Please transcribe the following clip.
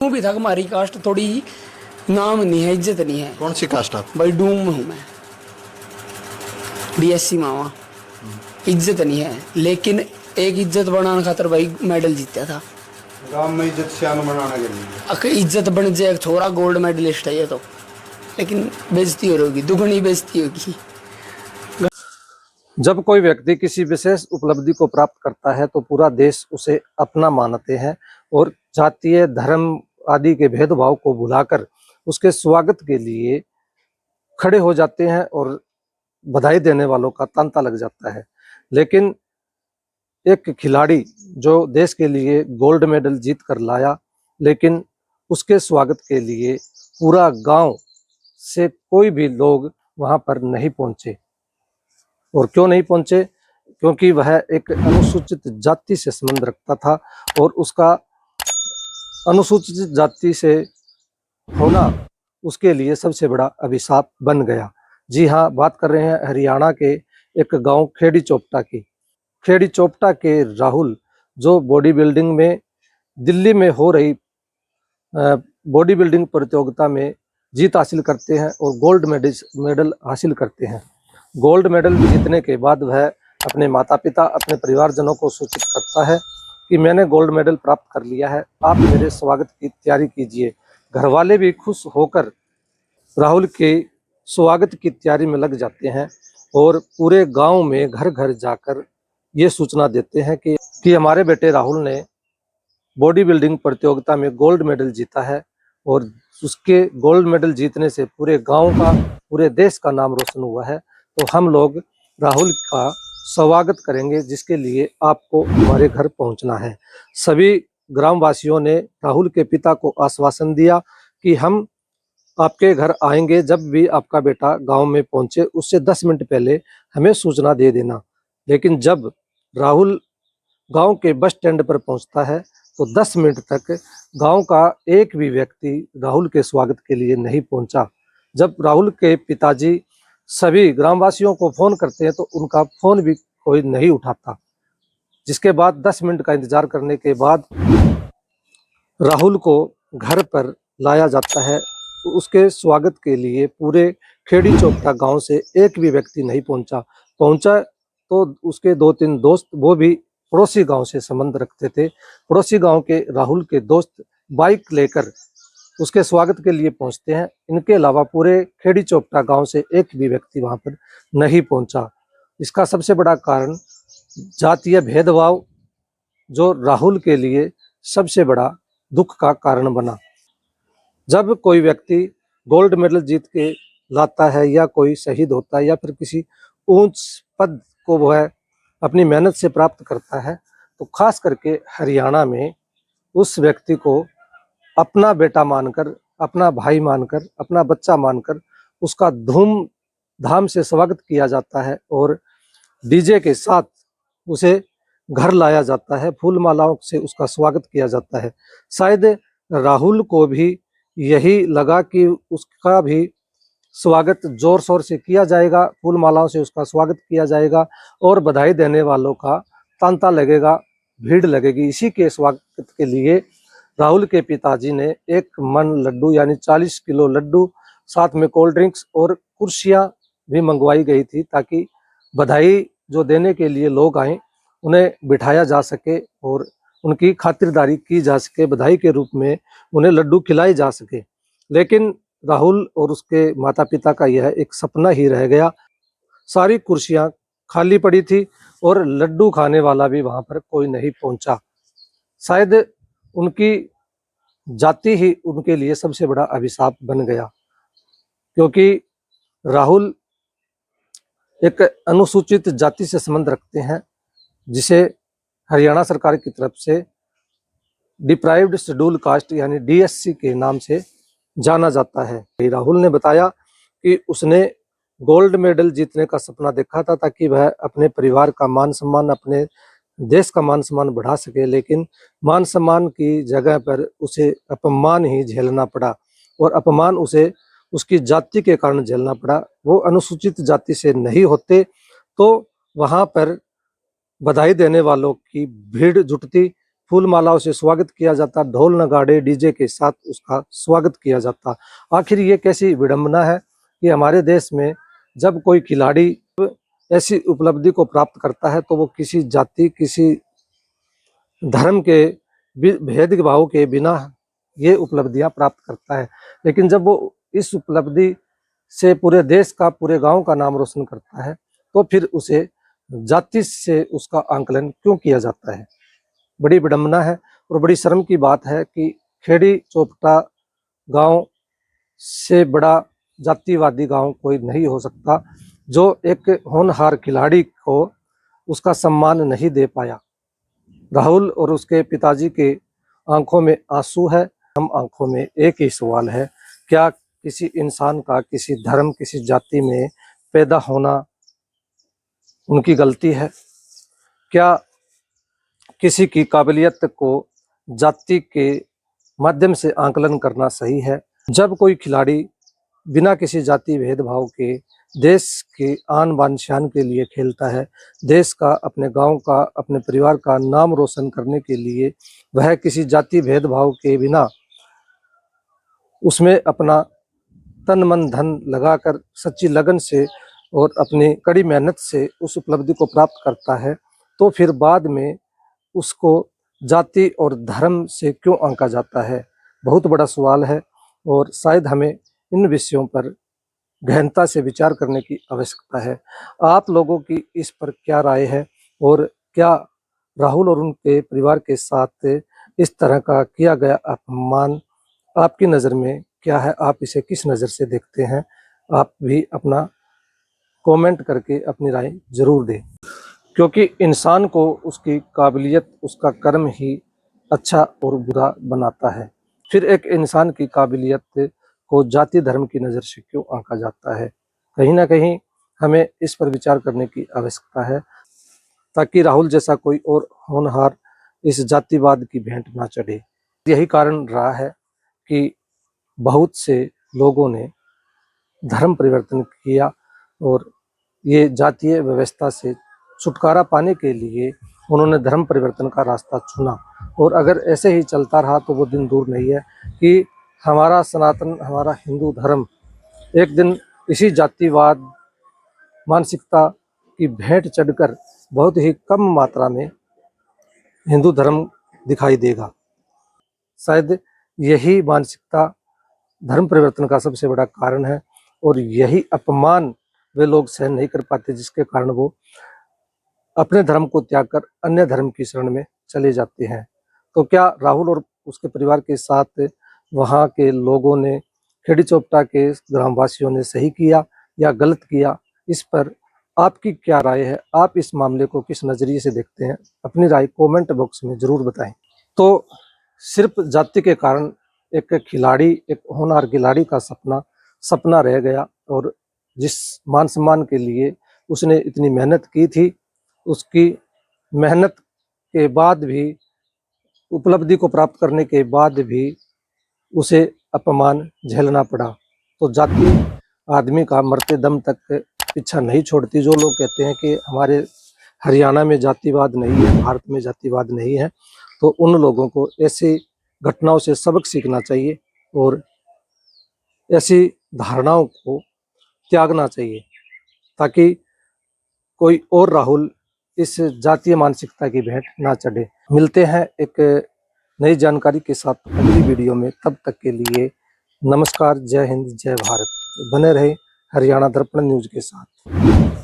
भी था हमारी कास्ट थोड़ी नाम नहीं है, इज्जत नहीं है। कौन सी कास्ट आप? भाई डूम में हूँ मैं, बीएससी मावा। इज्जत नहीं है, लेकिन एक इज्जत बनाने खातर भाई मेडल जीता था। गांव में इज्जत सियान बनाने के लिए अगर इज्जत बन जाए, छोरा गोल्ड मेडलिस्ट है ये तो, लेकिन बेइज्जती हो रही होगी, दुगनी बेइज्जती होगी। जब कोई व्यक्ति किसी विशेष उपलब्धि को प्राप्त करता है तो पूरा देश उसे अपना मानते हैं और जातीय धर्म आदि के भेदभाव को भुलाकर उसके स्वागत के लिए खड़े हो जाते हैं और बधाई देने वालों का तांता लग जाता है। लेकिन एक खिलाड़ी जो देश के लिए गोल्ड मेडल जीत कर लाया, लेकिन उसके स्वागत के लिए पूरा गांव से कोई भी लोग वहां पर नहीं पहुंचे। और क्यों नहीं पहुंचे? क्योंकि वह एक अनुसूचित जाति से संबंध रखता था और उसका अनुसूचित जाति से होना उसके लिए सबसे बड़ा अभिशाप बन गया। जी हाँ, बात कर रहे हैं हरियाणा के एक गांव खेड़ी चोपटा की। खेड़ी चोपटा के राहुल जो बॉडी बिल्डिंग में दिल्ली में हो रही बॉडी बिल्डिंग प्रतियोगिता में जीत हासिल करते हैं और गोल्ड मेडल हासिल करते हैं। गोल्ड मेडल जीतने के बाद वह अपने माता पिता, अपने परिवारजनों को सूचित करता है कि मैंने गोल्ड मेडल प्राप्त कर लिया है, आप मेरे स्वागत की तैयारी कीजिए। घर वाले भी खुश होकर राहुल के स्वागत की तैयारी में लग जाते हैं और पूरे गांव में घर घर जाकर ये सूचना देते हैं कि हमारे बेटे राहुल ने बॉडी बिल्डिंग प्रतियोगिता में गोल्ड मेडल जीता है और उसके गोल्ड मेडल जीतने से पूरे गांव का, पूरे देश का नाम रोशन हुआ है। तो हम लोग राहुल का स्वागत करेंगे, जिसके लिए आपको हमारे घर पहुंचना है। सभी ग्रामवासियों ने राहुल के पिता को आश्वासन दिया कि हम आपके घर आएंगे, जब भी आपका बेटा गांव में पहुंचे उससे 10 मिनट पहले हमें सूचना दे देना। लेकिन जब राहुल गांव के बस स्टैंड पर पहुंचता है तो 10 मिनट तक गांव का एक भी व्यक्ति राहुल के स्वागत के लिए नहीं पहुंचा। जब राहुल के पिताजी सभी ग्रामवासियों को फोन करते हैं तो उनका फोन भी कोई नहीं उठाता। जिसके बाद 10 मिनट का इंतजार करने के बाद राहुल को घर पर लाया जाता है। उसके स्वागत के लिए पूरे खेड़ी चोपटा गांव से एक भी व्यक्ति नहीं पहुंचा तो उसके 2-3 दोस्त, वो भी पड़ोसी गांव से संबंध रखते थे, पड़ोसी गांव के राहुल के दोस्त बाइक लेकर उसके स्वागत के लिए पहुंचते हैं। इनके अलावा पूरे खेड़ी चोपटा गांव से एक भी व्यक्ति वहां पर नहीं पहुंचा। इसका सबसे बड़ा कारण जातीय भेदभाव, जो राहुल के लिए सबसे बड़ा दुख का कारण बना। जब कोई व्यक्ति गोल्ड मेडल जीत के लाता है या कोई शहीद होता है या फिर किसी ऊंच पद को वह अपनी मेहनत से प्राप्त करता है, तो खास करके हरियाणा में उस व्यक्ति को अपना बेटा मानकर, अपना भाई मानकर, अपना बच्चा मानकर उसका धूमधाम से स्वागत किया जाता है और डीजे के साथ उसे घर लाया जाता है, फूल मालाओं से उसका स्वागत किया जाता है। शायद राहुल को भी यही लगा कि उसका भी स्वागत जोर शोर से किया जाएगा, फूल मालाओं से उसका स्वागत किया जाएगा और बधाई देने वालों का तांता लगेगा, भीड़ लगेगी। इसी के स्वागत के लिए राहुल के पिताजी ने 1 मन लड्डू यानी 40 किलो लड्डू, साथ में कोल्ड ड्रिंक्स और कुर्सियां भी मंगवाई गई थी, ताकि बधाई जो देने के लिए लोग आए उन्हें बिठाया जा सके और उनकी खातिरदारी की जा सके, बधाई के रूप में उन्हें लड्डू खिलाए जा सके। लेकिन राहुल और उसके माता पिता का यह एक सपना ही रह गया। सारी कुर्सियां खाली पड़ी थी और लड्डू खाने वाला भी वहां पर कोई नहीं पहुंचा। शायद उनकी जाति ही उनके लिए सबसे बड़ा अभिशाप बन गया, क्योंकि राहुल एक अनुसूचित जाति से संबंध रखते हैं, जिसे हरियाणा सरकार की तरफ से डिप्राइव्ड शेड्यूल कास्ट यानी डीएससी के नाम से जाना जाता है। राहुल ने बताया कि उसने गोल्ड मेडल जीतने का सपना देखा था ताकि वह अपने परिवार का मान सम्मान, अपने देश का मान सम्मान बढ़ा सके, लेकिन मान सम्मान की जगह पर उसे अपमान ही झेलना पड़ा और अपमान उसे उसकी जाति के कारण झेलना पड़ा। वो अनुसूचित जाति से नहीं होते तो वहां पर बधाई देने वालों की भीड़ जुटती, फूल मालाओं से स्वागत किया जाता, ढोल नगाड़े डीजे के साथ उसका स्वागत किया जाता। आखिर ये कैसी विडंबना है कि हमारे देश में जब कोई खिलाड़ी ऐसी उपलब्धि को प्राप्त करता है तो वो किसी जाति, किसी धर्म के भेदभाव के बिना ये उपलब्धियां प्राप्त करता है। लेकिन जब वो इस उपलब्धि से पूरे देश का, पूरे गांव का नाम रोशन करता है तो फिर उसे जाति से उसका आंकलन क्यों किया जाता है? बड़ी विडंबना है और बड़ी शर्म की बात है कि खेड़ी चोपटा गांव से बड़ा जातिवादी गांव कोई नहीं हो सकता जो एक होनहार खिलाड़ी को उसका सम्मान नहीं दे पाया। राहुल और उसके पिताजी के आंखों में आंसू है, हम आंखों में एक ही सवाल है, क्या किसी इंसान का किसी धर्म, किसी जाति में पैदा होना उनकी गलती है? क्या किसी की काबिलियत को जाति के माध्यम से आंकलन करना सही है? जब कोई खिलाड़ी बिना किसी जाति भेदभाव के देश के आन बान शान के लिए खेलता है, देश का, अपने गांव का, अपने परिवार का नाम रोशन करने के लिए वह किसी जाति भेदभाव के बिना उसमें अपना तन मन धन लगाकर सच्ची लगन से और अपनी कड़ी मेहनत से उस उपलब्धि को प्राप्त करता है, तो फिर बाद में उसको जाति और धर्म से क्यों आंका जाता है? बहुत बड़ा सवाल है और शायद हमें इन विषयों पर गहनता से विचार करने की आवश्यकता है। आप लोगों की इस पर क्या राय है और क्या राहुल और उनके परिवार के साथ इस तरह का किया गया अपमान आपकी नज़र में क्या है? आप इसे किस नज़र से देखते हैं? आप भी अपना कमेंट करके अपनी राय जरूर दें, क्योंकि इंसान को उसकी काबिलियत, उसका कर्म ही अच्छा और बुरा बनाता है। फिर एक इंसान की काबिलियत को जाति धर्म की नज़र से क्यों आंका जाता है? कहीं ना कहीं हमें इस पर विचार करने की आवश्यकता है ताकि राहुल जैसा कोई और होनहार इस जातिवाद की भेंट ना चढ़े। यही कारण रहा है कि बहुत से लोगों ने धर्म परिवर्तन किया और ये जातीय व्यवस्था से छुटकारा पाने के लिए उन्होंने धर्म परिवर्तन का रास्ता चुना। और अगर ऐसे ही चलता रहा तो वो दिन दूर नहीं है कि हमारा सनातन, हमारा हिंदू धर्म एक दिन इसी जातिवाद मानसिकता की भेंट चढ़कर बहुत ही कम मात्रा में हिंदू धर्म दिखाई देगा। शायद यही मानसिकता धर्म परिवर्तन का सबसे बड़ा कारण है और यही अपमान वे लोग सहन नहीं कर पाते, जिसके कारण वो अपने धर्म को त्याग कर अन्य धर्म की शरण में चले जाते हैं। तो क्या राहुल और उसके परिवार के साथ वहाँ के लोगों ने, खेड़ी चोपटा के ग्रामवासियों ने सही किया या गलत किया? इस पर आपकी क्या राय है? आप इस मामले को किस नज़रिए से देखते हैं? अपनी राय कमेंट बॉक्स में जरूर बताएं। तो सिर्फ जाति के कारण एक खिलाड़ी, एक होनहार खिलाड़ी का सपना रह गया और जिस मान सम्मान के लिए उसने इतनी मेहनत की थी, उसकी मेहनत के बाद भी, उपलब्धि को प्राप्त करने के बाद भी उसे अपमान झेलना पड़ा। तो जाति आदमी का मरते दम तक पीछा नहीं छोड़ती। जो लोग कहते हैं कि हमारे हरियाणा में जातिवाद नहीं है, भारत में जातिवाद नहीं है, तो उन लोगों को ऐसी घटनाओं से सबक सीखना चाहिए और ऐसी धारणाओं को त्यागना चाहिए ताकि कोई और राहुल इस जातीय मानसिकता की भेंट ना चढ़े। मिलते हैं एक नई जानकारी के साथ अगली वीडियो में। तब तक के लिए नमस्कार, जय हिंद, जय भारत। बने रहे हरियाणा दर्पण न्यूज के साथ।